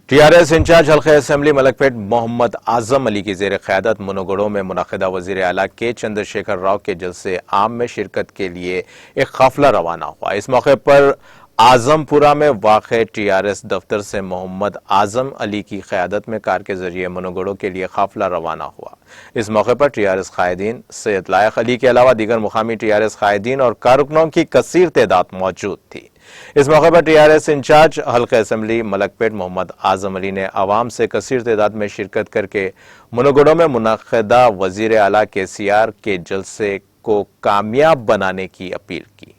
T R S incharge حلقہ assembly ملک پیٹ محمد اعظم علی کی زیر قیادت منوگڑوں میں منعقدہ وزیر اعلیٰ کے چندر شیکھر راؤ کے جلسے عام میں شرکت کے لیے ایک قافلہ روانہ ہوا۔ اس موقع پر اعظم پورہ میں واقع ٹی آر ایس دفتر سے محمد اعظم علی کی قیادت میں کار کے ذریعے منوگڑوں کے لیے قافلہ روانہ ہوا۔ اس موقع پر ٹی آر ایس قائدین سید لائق علی کے علاوہ دیگر مقامی ٹی آر ایس قائدین اور کارکنوں کی کثیر تعداد موجود تھی۔ اس موقع پر ٹی آر ایس انچارج حلقہ اسمبلی ملک پیٹ محمد اعظم علی نے عوام سے کثیر تعداد میں شرکت کر کے منوگڑوں میں منعقدہ وزیر اعلیٰ کے CR کے جلسے کو کامیاب بنانے کی اپیل کی۔